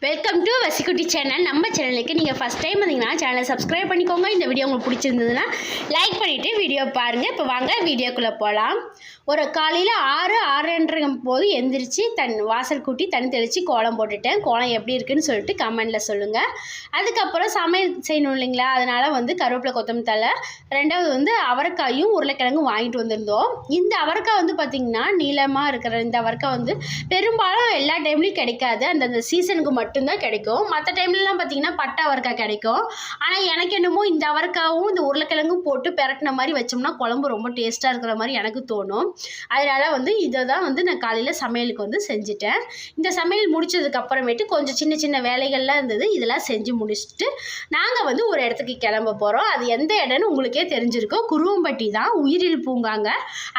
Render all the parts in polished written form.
Welcome to வசிக்குட்டி channel. நம்ம சேனலுக்கு நீங்கள் ஃபஸ்ட் டைம் வந்தீங்கன்னா சேனலை சப்ஸ்கிரைப் பண்ணிக்கோங்க. இந்த வீடியோ உங்களுக்கு பிடிச்சிருந்ததுன்னா லைக் பண்ணிவிட்டு வீடியோ பாருங்கள். இப்போ வாங்க வீடியோக்குள்ளே போகலாம். ஒரு காலையில் 6:30 போது எந்திரிச்சு வாசல் கூட்டி தண்ணி தெளித்து கோலம் போட்டுட்டேன். கோலம் எப்படி இருக்குன்னு சொல்லிட்டு கமெண்டில் சொல்லுங்கள். அதுக்கப்புறம் சமையல் செய்யணும் இல்லைங்களா, அதனால் கருவேப்பிலை கொத்தமல்லி தழை, ரெண்டாவது அவரைக்காயும் உருளைக்கிழங்கும் வாங்கிட்டு வந்திருந்தோம். இந்த அவரைக்காய் பார்த்திங்கன்னா நீளமாக இருக்கிற இந்த அவரைக்காய் பெரும்பாலும் எல்லா டைம்லேயும் கிடைக்காது. அந்தந்த சீசனுக்கு மட்டும்தான் கிடைக்கும். மற்ற டைம்லலாம் பார்த்திங்கன்னா பட்டை அவரைக்காய் கிடைக்கும். ஆனால் எனக்கு என்னமோ இந்த அவரைக்காவும் இந்த உருளைக்கிழங்கும் போட்டு பெரட்டின மாதிரி வச்சோம்னா குழம்பு ரொம்ப டேஸ்ட்டாக இருக்கிற மாதிரி எனக்கு தோணும். அதனால் இதை தான் நான் காலையில் சமையலுக்கு செஞ்சுட்டேன். இந்த சமையல் முடிச்சதுக்கு அப்புறமேட்டு கொஞ்சம் சின்ன சின்ன வேலைகள்லாம் இருந்தது. இதெல்லாம் செஞ்சு முடிச்சுட்டு நாங்கள் ஒரு இடத்துக்கு கிளம்ப போகிறோம். அது எந்த இடம்னு உங்களுக்கே தெரிஞ்சிருக்கோம். குருவம்பட்டி தான், உயிரியல் பூங்காங்க.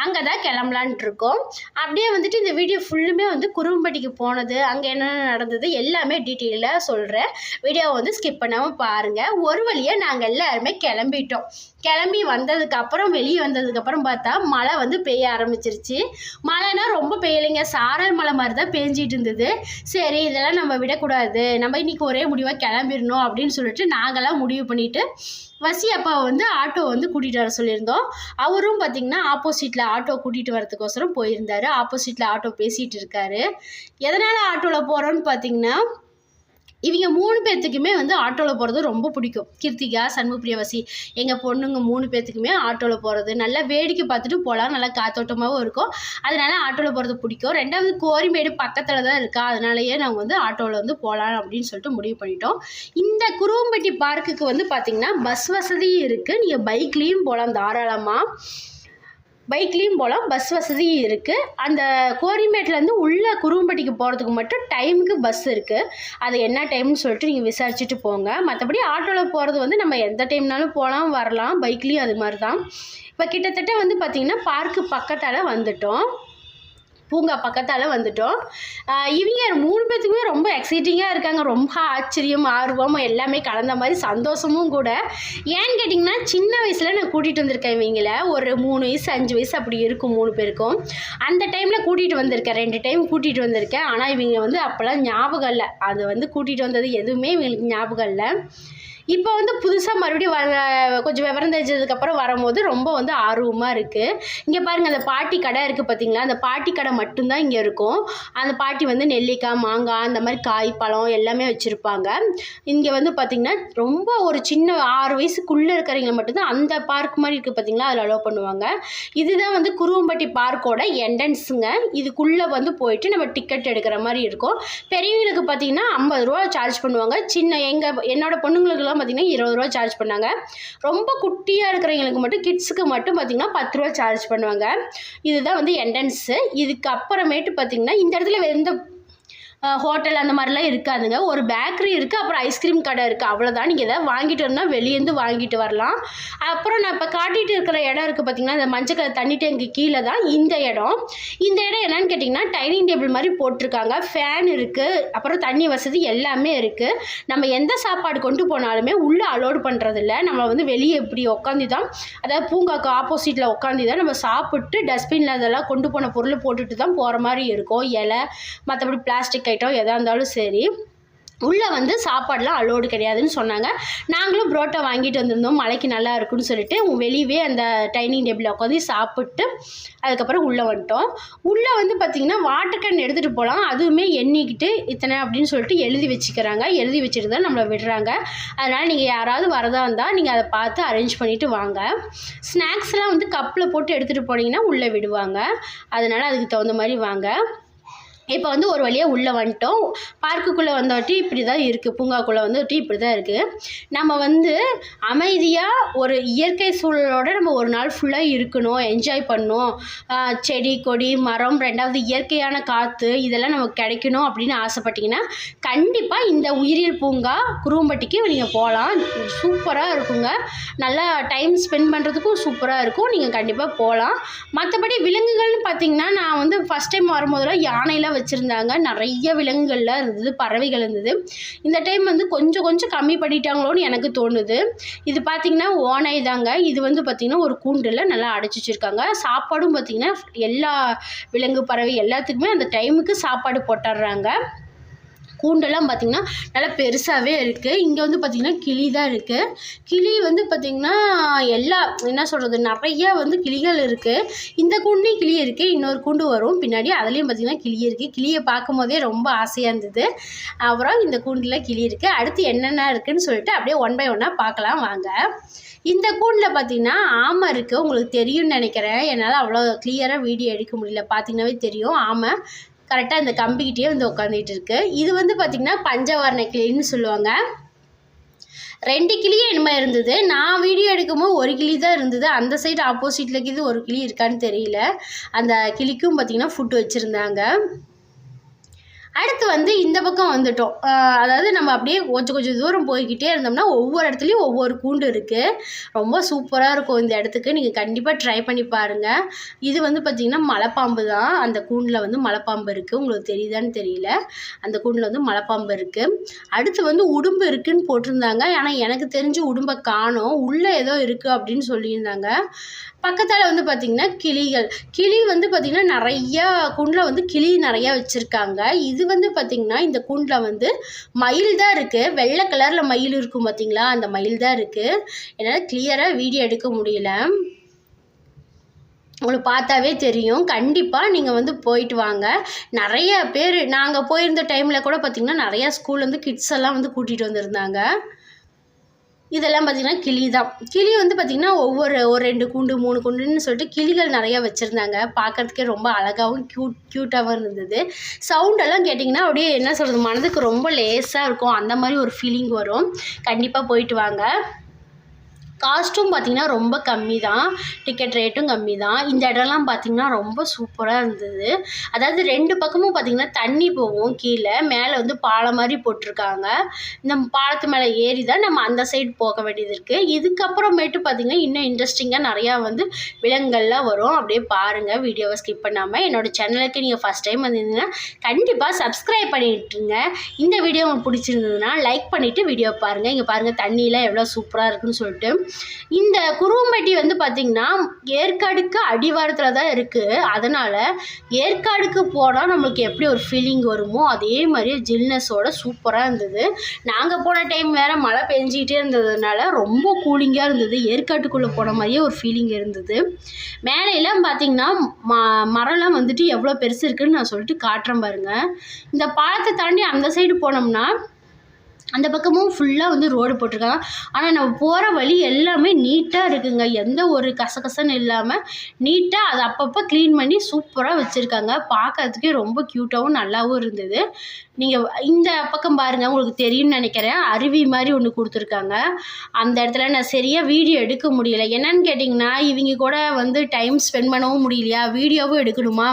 அங்கே தான் கிளம்பலான்ட்டு இருக்கோம். அப்படியே இந்த வீடியோ ஃபுல்லுமே குருவம்பட்டிக்கு போனது, அங்கே என்னென்ன நடந்தது எல்லாமே டீட்டெயிலாக சொல்கிறேன். வீடியோவை ஸ்கிப் பண்ணாமல் பாருங்கள். ஒரு வழியாக நாங்கள் எல்லாருமே கிளம்பிட்டோம். கிளம்பி வந்ததுக்கப்புறம் வெளியே வந்ததுக்கப்புறம் பார்த்தா மழை பெய்ய ஆரம்பிச்சிருச்சு. மழைனா ரொம்ப பெய்யலைங்க, சாரல் மழை மாதிரி தான் பேஞ்சிட்டு இருந்தது. சரி, இதெல்லாம் நம்ம விடக்கூடாது, நம்ம இன்றைக்கி ஒரே முடிவாக கிளம்பிடணும் அப்படின்னு சொல்லிட்டு நாங்களாம் முடிவு பண்ணிவிட்டு வசி அப்பாவை ஆட்டோ கூட்டிகிட்டு வர சொல்லியிருந்தோம். அவரும் பார்த்திங்கன்னா ஆப்போசிட்டில் ஆட்டோ கூட்டிகிட்டு வரதுக்கோசரம் போயிருந்தார். ஆப்போசிட்டில் ஆட்டோ பேசிகிட்டு இருக்காரு. எதனால் ஆட்டோவில் போகிறோன்னு பார்த்திங்கன்னா, இவங்க 3 பேர்த்துக்குமே ஆட்டோவில் போகிறது ரொம்ப பிடிக்கும். கிருத்திகா, சண்முகப்பிரியா, வசி, எங்கள் பொண்ணுங்க 3 பேர்த்துக்குமே ஆட்டோவில் போகிறது, நல்லா வேடிக்கை பார்த்துட்டு போகலாம், நல்லா காத்தோட்டமாகவும் இருக்கும். அதனால் ஆட்டோவில் போகிறது பிடிக்கும். ரெண்டாவது கோரிமேடு பக்கத்தில் தான் இருக்கா, அதனாலேயே நாங்கள் ஆட்டோவில் போகலாம் அப்படின்னு சொல்லிட்டு முடிவு பண்ணிட்டோம். இந்த குருவம்பட்டி பார்க்குக்கு பார்த்திங்கன்னா பஸ் வசதி இருக்குது. நீங்கள் பைக்லேயும் போகலாம், தாராளமாக பைக்லேயும் போகலாம், பஸ் வசதி இருக்குது. அந்த கோரிமேட்லேருந்து உள்ளே குருவம்பட்டிக்கு போகிறதுக்கு மட்டும் டைமுக்கு பஸ் இருக்குது. அது என்ன டைம்னு சொல்லிட்டு நீங்கள் விசாரிச்சுட்டு போங்க. மற்றபடி ஆட்டோவில் போகிறது நம்ம எந்த டைம்னாலும் போகலாம் வரலாம். பைக்லேயும் அது மாதிரி தான். இப்போ கிட்டத்தட்ட பார்த்திங்கன்னா பார்க்கு பக்கத்தால் வந்துட்டோம், பூங்கா பக்கத்தால் வந்துட்டோம். இவங்க 3 பேர்த்துக்குமே ரொம்ப எக்ஸைட்டிங்காக இருக்காங்க. ரொம்ப ஆச்சரியம், ஆர்வம் எல்லாமே கலந்த மாதிரி சந்தோஷமும் கூட. ஏன்னு கேட்டிங்கன்னா, சின்ன வயசில் நான் கூட்டிகிட்டு வந்திருக்கேன் இவங்கள. ஒரு 3 வயசு 5 வயசு அப்படி இருக்கும் 3 பேருக்கும். அந்த டைமில் கூட்டிகிட்டு வந்திருக்கேன், 2 டைம் கூட்டிகிட்டு வந்திருக்கேன். ஆனால் இவங்க அப்போல்லாம் ஞாபகம் இல்லை. அது கூட்டிகிட்டு வந்தது எதுவுமே இவங்களுக்கு ஞாபகம் இல்லை. இப்போ புதுசாக மறுபடியும் கொஞ்சம் விவரம் தெரிஞ்சதுக்கப்புறம் வரும்போது ரொம்ப ஆர்வமாக இருக்குது. இங்கே பாருங்கள், அந்த பாட்டி கடை இருக்குது பார்த்தீங்களா, அந்த பாட்டி கடை மட்டும்தான் இங்கே இருக்கும். அந்த பாட்டி நெல்லிக்காய், மாங்காய், அந்த மாதிரி காய், பழம் எல்லாமே வச்சுருப்பாங்க. இங்கே பார்த்திங்கன்னா ரொம்ப ஒரு சின்ன 6 வயசுக்குள்ளே இருக்கிறவங்க மட்டும்தான் அந்த பார்க் மாதிரி இருக்குது பார்த்தீங்களா, அதில் அலோவ் பண்ணுவாங்க. இதுதான் குருவம்பட்டி பார்க்கோட என்ட்ரன்ஸுங்க. இதுக்குள்ளே போயிட்டு நம்ம டிக்கெட் எடுக்கிற மாதிரி இருக்கும். பெரியவங்களுக்கு பார்த்திங்கன்னா 50 ரூபா சார்ஜ் பண்ணுவாங்க. என்னோட பொண்ணுங்களுக்குலாம் பார்த்திங்கன்னா 20 ரூபா சார்ஜ் பண்ணாங்க. ரொம்ப குட்டியாக இருக்கிறவங்களுக்கு மட்டும், கிட்ஸுக்கு மட்டும் பார்த்திங்கன்னா 10 ரூபா சார்ஜ் பண்ணுவாங்க. இதுதான் என்ட்ரன்ஸு. இதுக்கு அப்புறமேட்டு பார்த்திங்கன்னா இந்த இடத்துல எந்த ஹோட்டல் அந்த மாதிரிலாம் இருக்காதுங்க. ஒரு பேக்கரி இருக்குது, அப்புறம் ஐஸ்கிரீம் கடை இருக்குது, அவ்வளோதான். நீங்கள் எதாவது வாங்கிட்டு வரணும்னா வெளியேருந்து வாங்கிட்டு வரலாம். அப்புறம் நான் இப்போ காட்டிகிட்டு இருக்கிற இடம் இருக்குது பார்த்திங்கன்னா, இந்த மஞ்சள் கலர் தண்ணி டேங்கு கீழே தான் இந்த இடம். இந்த இடம் என்னன்னு கேட்டிங்கன்னா, டைனிங் டேபிள் மாதிரி போட்டிருக்காங்க, ஃபேன் இருக்குது, அப்புறம் தண்ணி வசதி எல்லாமே இருக்குது. நம்ம எந்த சாப்பாடு கொண்டு போனாலுமே உள்ளே அலோடு பண்ணுறதில்ல. நம்ம வெளியே இப்படி உட்காந்து தான், அதாவது பூங்காக்கு ஆப்போசிட்டில் உட்காந்து தான் நம்ம சாப்பிட்டு டஸ்ட்பினில் அதெல்லாம் கொண்டு போன பொருள் போட்டுட்டு தான் போகிற மாதிரி இருக்கும். இலை, மற்றபடி பிளாஸ்டிக் ஐட்டம் எதாக இருந்தாலும் சரி, உள்ளே சாப்பாடெலாம் அலோடு கிடையாதுன்னு சொன்னாங்க. நாங்களும் புரோட்டா வாங்கிட்டு வந்திருந்தோம், மழைக்கு நல்லா இருக்குன்னு சொல்லிட்டு வெளியவே அந்த டைனிங் டேபிளில் உட்காந்து சாப்பிட்டு அதுக்கப்புறம் உள்ளே வந்துட்டோம். உள்ளே பார்த்திங்கன்னா வாட்டர் கேன் எடுத்துகிட்டு போகலாம். அதுவுமே எண்ணிக்கிட்டு இத்தனை அப்படின்னு சொல்லிட்டு எழுதி வச்சுக்கிறாங்க. எழுதி வச்சுட்டு தான் நம்மளை விடுறாங்க. அதனால் நீங்கள் யாராவது வரதா இருந்தால் நீங்கள் அதை பார்த்து அரேஞ்ச் பண்ணிவிட்டு வாங்க. ஸ்நாக்ஸ்லாம் கப்பில் போட்டு எடுத்துகிட்டு போனீங்கன்னா உள்ளே விடுவாங்க. அதனால் அதுக்கு தகுந்த மாதிரி வாங்க. இப்போ ஒரு வழியாக உள்ளே வந்துட்டோம். பார்க்குக்குள்ளே வந்தவாட்டி இப்படி தான் இருக்குது, பூங்காக்குள்ளே வந்துட்டு இப்படி தான் இருக்குது. நம்ம அமைதியாக ஒரு இயற்கை சூழலோடு நம்ம ஒரு நாள் ஃபுல்லாக இருக்கணும், என்ஜாய் பண்ணணும். செடி கொடி மரம், ரெண்டாவது இயற்கையான காற்று, இதெல்லாம் நமக்கு கிடைக்கணும் அப்படின்னு ஆசைப்பட்டிங்கன்னா கண்டிப்பாக இந்த உயிரியல் பூங்கா குருவம்பட்டிக்கு நீங்கள் போகலாம். சூப்பராக இருக்குங்க. நல்லா டைம் ஸ்பெண்ட் பண்ணுறதுக்கும் சூப்பராக இருக்கும். நீங்கள் கண்டிப்பாக போகலாம். மற்றபடி விலங்குகள்னு பார்த்திங்கன்னா, நான் ஃபஸ்ட் டைம் வரும்போதெல்லாம் யானையெல்லாம் வச்சுருந்தாங்க, நிறைய விலங்குகள்லாம் இருந்தது, பறவைகள் இருந்தது. இந்த டைம் கொஞ்சம் கொஞ்சம் கம்மி பண்ணிட்டாங்களோன்னு எனக்கு தோணுது. இது பார்த்திங்கன்னா ஓனை தாங்க. இது பார்த்திங்கன்னா ஒரு கூண்டில் நல்லா அடைச்சி வச்சுருக்காங்க. சாப்பாடும் பார்த்திங்கன்னா எல்லா விலங்கு பறவை எல்லாத்துக்குமே அந்த டைமுக்கு சாப்பாடு போட்டுடுறாங்க. கூண்டெல்லாம் பார்த்திங்கன்னா நல்லா பெருசாகவே இருக்குது. இங்கே வந்து பார்த்திங்கன்னா கிளி தான் இருக்குது. கிளி வந்து பார்த்திங்கன்னா எல்லா என்ன சொல்கிறது நிறையா வந்து கிளிகள் இருக்குது. இந்த கூண்டையும் கிளி இருக்குது, இன்னொரு கூண்டு வரும் பின்னாடி, அதுலேயும் பார்த்திங்கன்னா கிளி இருக்குது. கிளியை பார்க்கும் போதே ரொம்ப ஆசையாக இருந்தது. அப்புறம் இந்த கூண்டில் கிளி இருக்குது. அடுத்து என்னென்ன இருக்குதுன்னு சொல்லிட்டு அப்படியே ஒன் பை ஒன்னாக பார்க்கலாம் வாங்க. இந்த கூண்டில் பார்த்திங்கன்னா ஆமை இருக்குது. உங்களுக்கு தெரியும்னு நினைக்கிறேன், என்னால் அவ்வளோ கிளியராக வீடியோ எடுக்க முடியல. பார்த்திங்கனாவே தெரியும் ஆமை கரெக்டாக இந்த கம்பிக்கிட்டே வந்து உட்காந்துட்டு இருக்கு. இது வந்து பார்த்திங்கன்னா பஞ்சவர்ண கிளின்னு சொல்லுவாங்க. 2 கிளியே என்னமா இருந்தது. நான் வீடியோ எடுக்கும்போது ஒரு கிளி தான் இருந்தது. அந்த சைடு ஆப்போசிட்டில் இருக்குது ஒரு கிளி இருக்கான்னு தெரியல. அந்த கிளிக்கும் பார்த்திங்கன்னா ஃபுட்டு வச்சுருந்தாங்க. அடுத்து வந்து இந்த பக்கம் வந்துட்டோம். அதாவது நம்ம அப்படியே கொஞ்சம் தூரம் போய்கிட்டே இருந்தோம்னா ஒவ்வொரு இடத்துலையும் ஒவ்வொரு கூண்டு இருக்குது. ரொம்ப சூப்பராக இருக்கும் இந்த இடத்துக்கு. நீங்கள் கண்டிப்பாக ட்ரை பண்ணி பாருங்கள். இது வந்து பார்த்திங்கன்னா மலைப்பாம்பு தான். அந்த கூண்டில் வந்து மலைப்பாம்பு இருக்குது. உங்களுக்கு தெரியுதான்னு தெரியல. அந்த கூண்டில் வந்து மலைப்பாம்பு இருக்குது. அடுத்து வந்து உடும்பு இருக்குதுன்னு போட்டிருந்தாங்க. ஆனால் எனக்கு தெரிஞ்சு உடும்பை காணோம். உள்ளே ஏதோ இருக்குது அப்படின்னு சொல்லியிருந்தாங்க. பக்கத்தால் வந்து பார்த்திங்கன்னா கிளி வந்து பார்த்திங்கன்னா நிறையா கூண்டில் வந்து கிளி நிறையா வச்சுருக்காங்க. இது வந்து பார்த்திங்கன்னா இந்த கூண்டில் வந்து மயில் தான் இருக்குது. வெள்ளை கலரில் மயில் இருக்கும் பார்த்திங்களா, அந்த மயில் தான் இருக்குது. என்னால் கிளியராக வீடியோ எடுக்க முடியல. உங்களுக்கு பார்த்தாவே தெரியும். கண்டிப்பாக நீங்கள் வந்து போயிட்டு வாங்க. நிறைய பேர் நாங்கள் போயிருந்த டைமில் கூட பார்த்திங்கன்னா நிறையா ஸ்கூல்லேருந்து கிட்ஸ் எல்லாம் வந்து கூட்டிகிட்டு வந்திருந்தாங்க. இதெல்லாம் பார்த்திங்கன்னா கிளி தான். கிளி வந்து பார்த்திங்கன்னா ஒரு 2 கூண்டு 3 கூண்டுன்னு சொல்லிட்டு கிளிகள் நிறையா வச்சுருந்தாங்க. பார்க்குறதுக்கே ரொம்ப அழகாகவும் க்யூட்டாகவும் இருந்தது. சவுண்டெல்லாம் கேட்டிங்கன்னா அப்படியே என்ன சொல்கிறது மனதுக்கு ரொம்ப லேஸாக இருக்கும். அந்த மாதிரி ஒரு ஃபீலிங் வரும். கண்டிப்பாக போயிட்டு வாங்க. காஸ்ட்டும் பார்த்திங்கன்னா ரொம்ப கம்மி தான். டிக்கெட் ரேட்டும் கம்மி தான். இந்த இடம்லாம் பார்த்திங்கன்னா ரொம்ப சூப்பராக இருந்தது. அதாவது 2 பக்கமும் பார்த்திங்கன்னா தண்ணி போகும் கீழே. மேலே வந்து பாலம் மாதிரி போட்டிருக்காங்க. இந்த பாலத்து மேலே ஏறி தான் நம்ம அந்த சைடு போக வேண்டியது இருக்குது. இதுக்கப்புறமேட்டு பார்த்திங்கன்னா இன்னும் இன்ட்ரெஸ்டிங்காக நிறையா வந்து விலங்குகள்லாம் வரும். அப்படியே பாருங்கள், வீடியோவை ஸ்கிப் பண்ணாமல். என்னோடய சேனலுக்கு நீங்கள் ஃபஸ்ட் டைம் வந்திருந்தீங்கன்னா கண்டிப்பாக சப்ஸ்கிரைப் பண்ணிட்டுருங்க. இந்த வீடியோ உங்களுக்கு பிடிச்சிருந்ததுன்னா லைக் பண்ணிவிட்டு வீடியோ பாருங்கள். இங்கே பாருங்கள் தண்ணியெலாம் எவ்வளோ சூப்பராக இருக்குதுன்னு சொல்லிட்டு. இந்த குருவம்பட்டி வந்து பார்த்திங்கன்னா ஏற்காடுக்கு அடிவாரத்தில் தான் இருக்குது. அதனால் ஏற்காடுக்கு போனால் நம்மளுக்கு எப்படி ஒரு ஃபீலிங் வருமோ அதே மாதிரியே ஜில்னஸோட சூப்பராக இருந்தது. நாங்கள் போன டைம் வேறு மழை பெஞ்சிக்கிட்டே இருந்ததுனால ரொம்ப கூலிங்காக இருந்தது. ஏற்காட்டுக்குள்ளே போன மாதிரியே ஒரு ஃபீலிங் இருந்தது. மேலையெல்லாம் பார்த்திங்கன்னா மரம்லாம் வந்துட்டு எவ்வளோ பெருசு இருக்குதுன்னு நான் சொல்லிட்டு காட்டுறேன் பாருங்கள். இந்த பாலத்தை தாண்டி அந்த சைடு போனோம்னா அந்த பக்கமும் ஃபுல்லாக வந்து ரோடு போட்டிருக்காங்க. ஆனால் நம்ம போகிற வழி எல்லாமே நீட்டாக இருக்குங்க. எந்த ஒரு கசகசன்னு இல்லாமல் நீட்டாக அதை அப்பப்போ க்ளீன் பண்ணி சூப்பராக வச்சுருக்காங்க. பார்க்கறதுக்கே ரொம்ப க்யூட்டாகவும் நல்லாவும் இருந்தது. நீங்கள் இந்த பக்கம் பாருங்கள், உங்களுக்கு தெரியும்னு நினைக்கிறேன். அருவி மாதிரி ஒன்று கொடுத்துருக்காங்க. அந்த இடத்துல நான் சரியாக வீடியோ எடுக்க முடியலை. என்னன்னு கேட்டிங்கன்னா இவங்க கூட வந்து டைம் ஸ்பெண்ட் பண்ணவும் முடியலையா, வீடியோவும் எடுக்கணுமா,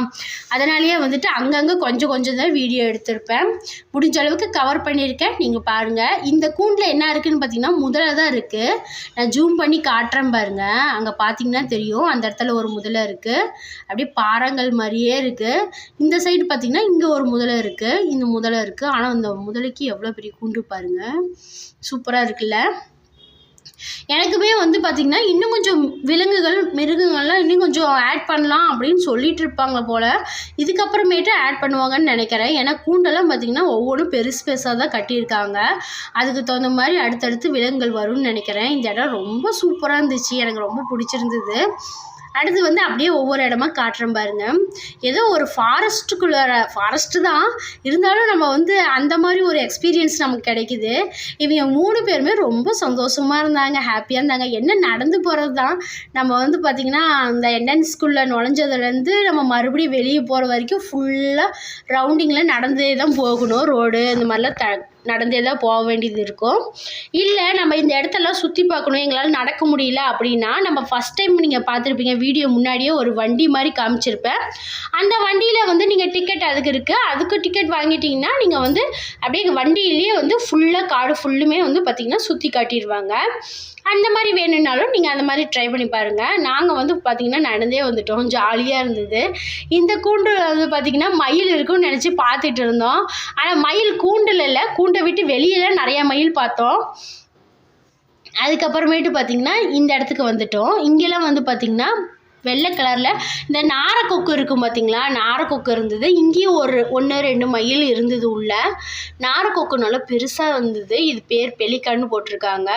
அதனாலேயே வந்துட்டு அங்கங்கே கொஞ்சம் தான் வீடியோ எடுத்திருப்பேன். முடிஞ்ச அளவுக்கு கவர் பண்ணியிருக்கேன். நீங்கள் பாருங்கள். இந்த கூண்டில் என்ன இருக்குதுன்னு பார்த்தீங்கன்னா முதலை தான் இருக்குது. நான் ஜூம் பண்ணி காட்டுறேன் பாருங்கள். அங்கே பார்த்தீங்கன்னா தெரியும், அந்த இடத்துல ஒரு முதலை இருக்குது. அப்படியே பாறங்கள் மாதிரியே இருக்குது. இந்த சைடு பார்த்தீங்கன்னா இங்கே ஒரு முதலை இருக்குது, இந்த முதலை இருக்குது. ஆனால் அந்த முதலைக்கு எவ்வளோ பெரிய கூண்டு பாருங்கள், சூப்பராக இருக்குல்ல. எனக்குமே வந்து பார்த்திங்கன்னா இன்னும் கொஞ்சம் விலங்குகள் மிருகங்கள்லாம் இன்னும் கொஞ்சம் ஆட் பண்ணலாம் அப்படின்னு சொல்லிட்டு இருப்பாங்க போல். இதுக்கப்புறமேட்டு ஆட் பண்ணுவாங்கன்னு நினைக்கிறேன். ஏன்னா கூண்டெல்லாம் பார்த்திங்கன்னா ஒவ்வொன்றும் பெருசாக தான் கட்டியிருக்காங்க. அதுக்கு தகுந்த மாதிரி அடுத்தடுத்து விலங்குகள் வரும்னு நினைக்கிறேன். இந்த இடம் ரொம்ப சூப்பராக இருந்துச்சு, எனக்கு ரொம்ப பிடிச்சிருந்தது. அடுத்து வந்து அப்படியே ஒவ்வொரு இடமா காட்டுறேன் பாருங்கள். ஏதோ ஒரு ஃபாரஸ்ட்டு தான் இருந்தாலும் நம்ம வந்து அந்த மாதிரி ஒரு எக்ஸ்பீரியன்ஸ் நமக்கு கிடைக்குது. இவங்க 3 பேருமே ரொம்ப சந்தோஷமாக இருந்தாங்க, ஹாப்பியாக இருந்தாங்க. என்ன நடந்து போகிறது தான். நம்ம வந்து பார்த்திங்கன்னா அந்த என்ட்ரன்ஸ்குள்ளே நுழைஞ்சதுலேருந்து நம்ம மறுபடியும் வெளியே போகிற வரைக்கும் ஃபுல்லாக ரவுண்டிங்கில் நடந்தே தான் போகணும். ரோடு இந்த மாதிரிலாம் நடந்தே தான் போக வேண்டியது இருக்கும். இல்லை நம்ம இந்த இடத்தெல்லாம் சுற்றி பார்க்கணும், எங்களால் நடக்க முடியல அப்படின்னா நம்ம ஃபஸ்ட் டைம் நீங்கள் பார்த்துருப்பீங்க வீடியோ முன்னாடியே ஒரு வண்டி மாதிரி காமிச்சிருப்பேன். அந்த வண்டியில் வந்து நீங்கள் டிக்கெட் அதுக்கு இருக்குது. அதுக்கு டிக்கெட் வாங்கிட்டிங்கன்னா நீங்கள் வந்து அப்படியே வண்டியிலேயே வந்து ஃபுல்லாக காடு ஃபுல்லுமே வந்து பார்த்திங்கன்னா சுற்றி காட்டிடுவாங்க. அந்த மாதிரி வேணும்னாலும் நீங்கள் அந்த மாதிரி ட்ரை பண்ணி பாருங்கள். நாங்கள் வந்து பார்த்திங்கன்னா நடந்தே வந்துட்டோம், ஜாலியாக இருந்தது. இந்த கூண்டில் வந்து பார்த்திங்கன்னா மயில் இருக்குன்னு நினச்சி பார்த்துட்டு இருந்தோம். ஆனால் மயில் கூண்டில் இல்லை, கூண்டை விட்டு வெளியில் நிறையா மயில் பார்த்தோம். அதுக்கப்புறமேட்டு பார்த்திங்கன்னா இந்த இடத்துக்கு வந்துட்டோம். இங்கெல்லாம் வந்து பார்த்திங்கன்னா வெள்ளை கலரில் இந்த நாரக்கொக்கு இருக்கும் பார்த்தீங்களா, நாரக்கொக்கு இருந்தது. இங்கேயும் ஒரு 1-2 மயில் இருந்தது உள்ள. நாரக்கொக்கு நல்லா பெருசாக இருந்தது. இது பேர் பெலிக்கான்னு போட்டிருக்காங்க.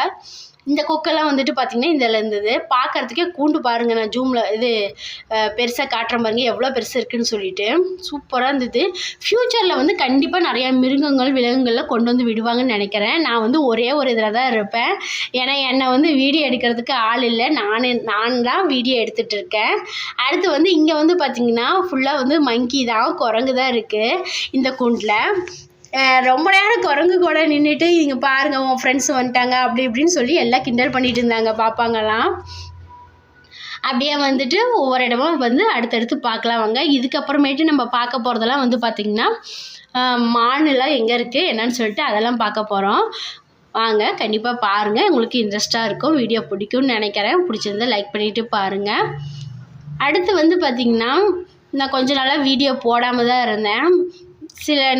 இந்த கொக்கெல்லாம் வந்துட்டு பார்த்திங்கன்னா இதில் இருந்தது. பார்க்குறதுக்கே கூண்டு பாருங்கள், நான் ஜூமில் பெருசாக காட்டுறேன் பாருங்கள் எவ்வளோ பெருசாக இருக்குதுன்னு சொல்லிட்டு. சூப்பராக இருந்தது. ஃப்யூச்சரில் வந்து கண்டிப்பாக நிறையா மிருகங்கள் விலங்குகள்லாம் கொண்டு வந்து விடுவாங்கன்னு நினைக்கிறேன். நான் வந்து ஒரே ஒரு இதில் தான் இருப்பேன். ஏன்னா என்னை வந்து வீடியோ எடுக்கிறதுக்கு ஆள் இல்லை, நான் தான் வீடியோ எடுத்துகிட்டு இருக்கேன். அடுத்து வந்து இங்கே வந்து பார்த்திங்கன்னா ஃபுல்லாக வந்து மங்கி தான், குரங்கு தான் இருக்குது இந்த கூண்டில். ரொம்ப நேரம் குரங்கு கூட நின்றுட்டு இங்கே பாருங்கள் உன் ஃப்ரெண்ட்ஸ் வந்துட்டாங்க அப்படி இப்படின்னு சொல்லி எல்லாம் கிண்டல் பண்ணிகிட்டு இருந்தாங்க பாப்பாங்கலாம். அப்படியே வந்துட்டு ஒவ்வொரு இடமா வந்து அடுத்தடுத்து பார்க்கலாம் வாங்க. இதுக்கப்புறமேட்டு நம்ம பார்க்க போகிறதெல்லாம் வந்து பார்த்திங்கன்னா மானுலாம் எங்கே இருக்குது என்னன்னு சொல்லிட்டு அதெல்லாம் பார்க்க போகிறோம். வாங்க, கண்டிப்பாக பாருங்கள், உங்களுக்கு இன்ட்ரெஸ்ட்டாக இருக்கும், வீடியோ பிடிக்கும்னு நினைக்கிறேன். பிடிச்சிருந்தா லைக் பண்ணிவிட்டு பாருங்கள். அடுத்து வந்து பார்த்திங்கன்னா நான் கொஞ்சம் நாளாக வீடியோ போடாமல் தான் இருந்தேன்.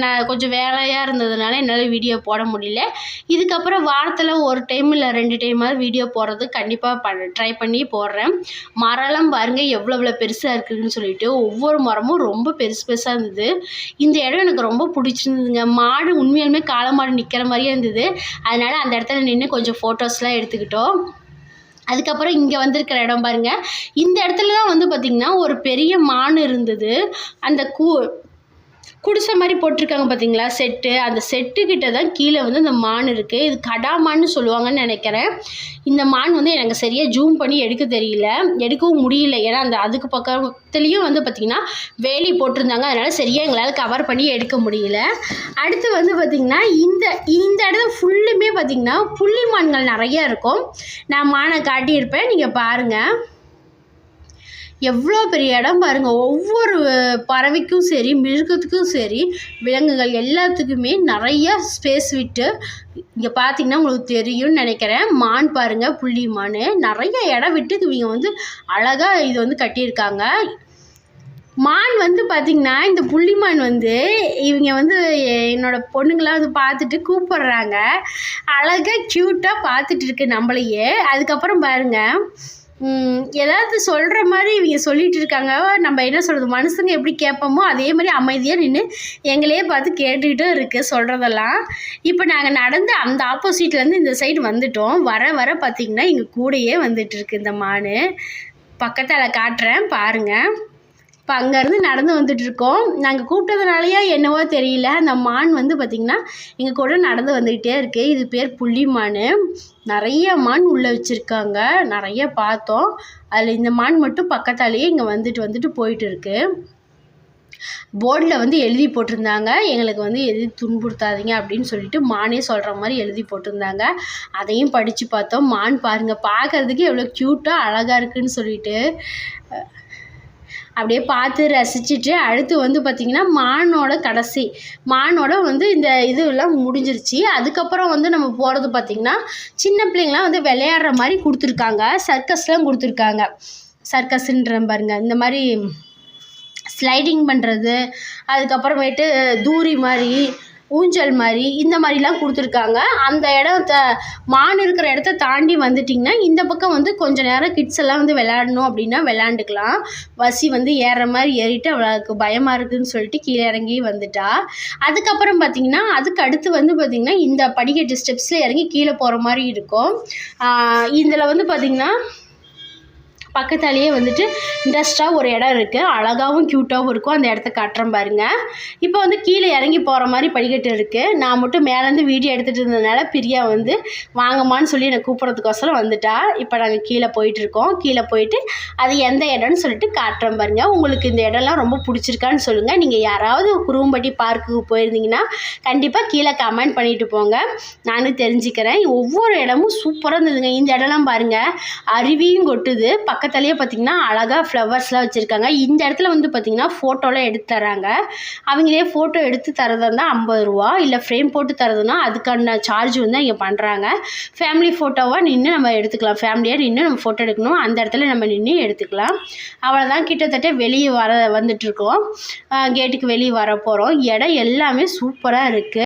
நான் கொஞ்சம் வேலையாக இருந்ததுனால என்னால் வீடியோ போட முடியல. இதுக்கப்புறம் வாரத்தில் 1 டைம் இல்லை 2 டைமாவது வீடியோ போடுறது கண்டிப்பாக ட்ரை பண்ணி போடுறேன். மரம்லாம் பாருங்கள் எவ்வளோ பெருசாக இருக்குதுன்னு சொல்லிட்டு. ஒவ்வொரு மரமும் ரொம்ப பெருசாக இருந்தது. இந்த இடம் எனக்கு ரொம்ப பிடிச்சிருந்ததுங்க. மாடு உண்மையாலுமே காளை மாடு நிற்கிற மாதிரியே இருந்தது. அதனால் அந்த இடத்துல நின்று கொஞ்சம் ஃபோட்டோஸ்லாம் எடுத்துக்கிட்டோம். அதுக்கப்புறம் இங்கே வந்திருக்கிற இடம் பாருங்கள். இந்த இடத்துல தான் வந்து பார்த்திங்கன்னா ஒரு பெரிய மான் இருந்தது. அந்த குடிசை மாதிரி போட்டிருக்காங்க பார்த்தீங்களா செட்டு, அந்த செட்டுக்கிட்ட தான் கீழே வந்து அந்த மான் இருக்குது. இது கடாமான்னு சொல்லுவாங்கன்னு நினைக்கிறேன். இந்த மான் வந்து எனக்கு சரியாக ஜூம் பண்ணி எடுக்க தெரியல, எடுக்கவும் முடியல. ஏன்னா அதுக்கு பக்கத்துலேயும் வந்து பார்த்திங்கன்னா வேலி போட்டிருந்தாங்க. அதனால் சரியாக எங்களால் கவர் பண்ணி எடுக்க முடியல. அடுத்து வந்து பார்த்திங்கன்னா இந்த இடத்துல ஃபுல்லுமே பார்த்திங்கன்னா புள்ளி மான்கள் நிறையா இருக்கும். நான் மானை காட்டியிருப்பேன், நீங்கள் பாருங்கள். எவ்வளோ பெரிய இடம் பாருங்கள். ஒவ்வொரு பறவைக்கும் சரி, மிருகத்துக்கும் சரி, விலங்குகள் எல்லாத்துக்குமே நிறையா ஸ்பேஸ் விட்டு இங்கே பார்த்திங்கன்னா உங்களுக்கு தெரியும்னு நினைக்கிறேன். மான் பாருங்கள், புள்ளி மான் நிறைய இடம் விட்டு இவங்க வந்து அழகாக இது வந்து கட்டியிருக்காங்க. மான் வந்து பார்த்திங்கன்னா இந்த புள்ளிமான் வந்து இவங்க வந்து என்னோடய பொண்ணுங்களாம் வந்து பார்த்துட்டு கூப்பிட்றாங்க. அழகாக க்யூட்டாக பார்த்துட்டு இருக்கு நம்மளையே. அதுக்கப்புறம் பாருங்கள் ஏதாவது சொல்கிற மாதிரி இவங்க சொல்லிகிட்டு இருக்காங்க. நம்ம என்ன சொல்கிறது, மனுஷங்க எப்படி கேட்போமோ அதே மாதிரி அமைதியாக நின்று எங்களையே பார்த்து கேட்டுக்கிட்டும் இருக்குது சொல்கிறதெல்லாம். இப்போ நாங்கள் நடந்து அந்த ஆப்போசிட்லேருந்து இந்த சைடு வந்துட்டோம். வர பார்த்திங்கன்னா எங்கள் கூடையே வந்துட்டுருக்கு இந்த மான். பக்கத்தில் காட்டுறேன் பாருங்கள். இப்போ அங்கேருந்து நடந்து வந்துட்டுருக்கோம். நாங்கள் கூப்பிட்டதுனாலையா என்னவோ தெரியல, அந்த மான் வந்து பார்த்திங்கன்னா எங்கள் கூட நடந்து வந்துக்கிட்டே இருக்குது. இது பேர் புள்ளி மான். நிறைய மான் உள்ளே வச்சுருக்காங்க, நிறைய பார்த்தோம். அதில் இந்த மான் மட்டும் பக்கத்தாலேயே இங்கே வந்துட்டு போயிட்டு இருக்குது. போர்டில் வந்து எழுதி போட்டிருந்தாங்க, எங்களுக்கு வந்து எதுவும் துன்புறுத்தாதீங்க அப்படின்னு சொல்லிட்டு மானே சொல்கிற மாதிரி எழுதி போட்டிருந்தாங்க. அதையும் படித்து பார்த்தோம். மான் பாருங்கள், பார்க்குறதுக்கு எவ்வளோ க்யூட்டாக அழகாக இருக்குதுன்னு சொல்லிட்டு அப்படியே பார்த்து ரசிச்சுட்டு அடுத்து வந்து பார்த்திங்கன்னா மானோட வந்து இந்த இதுவெல்லாம் முடிஞ்சிருச்சு. அதுக்கப்புறம் வந்து நம்ம போகிறது பார்த்திங்கன்னா சின்ன பிள்ளைங்களாம் வந்து விளையாடுற மாதிரி கொடுத்துருக்காங்க. சர்க்கஸ்லாம் கொடுத்துருக்காங்க. சர்க்கஸ்ன்ற பாருங்க, இந்த மாதிரி ஸ்லைடிங் பண்ணுறது, அதுக்கப்புறமேட்டு தூரி மாதிரி, ஊஞ்சல் மாதிரி, இந்த மாதிரிலாம் கொடுத்துருக்காங்க. அந்த மான் இருக்கிற இடத்த தாண்டி வந்துட்டிங்கன்னா இந்த பக்கம் வந்து கொஞ்சம் நேரம் கிட்ஸ் எல்லாம் வந்து விளையாடணும் அப்படின்னா விளையாண்டுக்கலாம். வசி வந்து ஏறுற மாதிரி ஏறிட்டு அவளுக்கு பயமாக இருக்குதுன்னு சொல்லிட்டு கீழே இறங்கி வந்துட்டா. அதுக்கப்புறம் பார்த்திங்கன்னா அதுக்கு அடுத்து வந்து பார்த்திங்கன்னா இந்த படிக்கட்டு ஸ்டெப்ஸில் இறங்கி கீழே போகிற மாதிரி இருக்கும். இதில் வந்து பார்த்திங்கன்னா பக்கத்தாலேயே வந்துட்டு இன்ட்ரெஸ்ட்டாக ஒரு இடம் இருக்குது. அழகாகவும் க்யூட்டாகவும் இருக்கும். அந்த இடத்த காட்டுறேன் பாருங்கள். இப்போ வந்து கீழே இறங்கி போகிற மாதிரி படிக்கட்டு இருக்குது. நான் மட்டும் மேலேருந்து வீடியோ எடுத்துகிட்டு இருந்ததுனால பிரியா வந்து வாங்கம்மான்னு சொல்லி என்னை கூப்பிட்றதுக்கோசரம் வந்துட்டா. இப்போ நாங்கள் கீழே போயிட்டுருக்கோம். கீழே போயிட்டு அது எந்த இடம்னு சொல்லிட்டு காட்டுறேன் பாருங்கள். உங்களுக்கு இந்த இடம்லாம் ரொம்ப பிடிச்சிருக்கான்னு சொல்லுங்கள். நீங்கள் யாராவது குருவம்பட்டி பார்க்குக்கு போயிருந்தீங்கன்னா கண்டிப்பாக கீழே கமெண்ட் பண்ணிவிட்டு போங்க, நானும் தெரிஞ்சுக்கிறேன். ஒவ்வொரு இடமும் சூப்பராக இருந்ததுங்க. இந்த இடம்லாம் பாருங்கள், அருவியும் கொட்டுது. பக்கத்துலேயே பார்த்திங்கன்னா அழகாக ஃப்ளவர்ஸ்லாம் வச்சுருக்காங்க. இந்த இடத்துல வந்து பார்த்திங்கன்னா ஃபோட்டோலாம் எடுத்து தராங்க. அவங்களே ஃபோட்டோ எடுத்து தரதாக இருந்தால் 50 ரூபா, இல்லை ஃப்ரேம் போட்டு தரதுன்னா அதுக்கான சார்ஜ் வந்து இங்கே பண்ணுறாங்க. ஃபேமிலி ஃபோட்டோவாக நின்று நம்ம எடுத்துக்கலாம். ஃபேமிலியாக நின்று நம்ம ஃபோட்டோ எடுக்கணும், அந்த இடத்துல நம்ம நின்று எடுத்துக்கலாம். அவ்வளோதான். கிட்டத்தட்ட வெளியே வந்துட்டுருக்கோம். கேட்டுக்கு வெளியே வர போகிறோம். இடம் எல்லாமே சூப்பராக இருக்குது.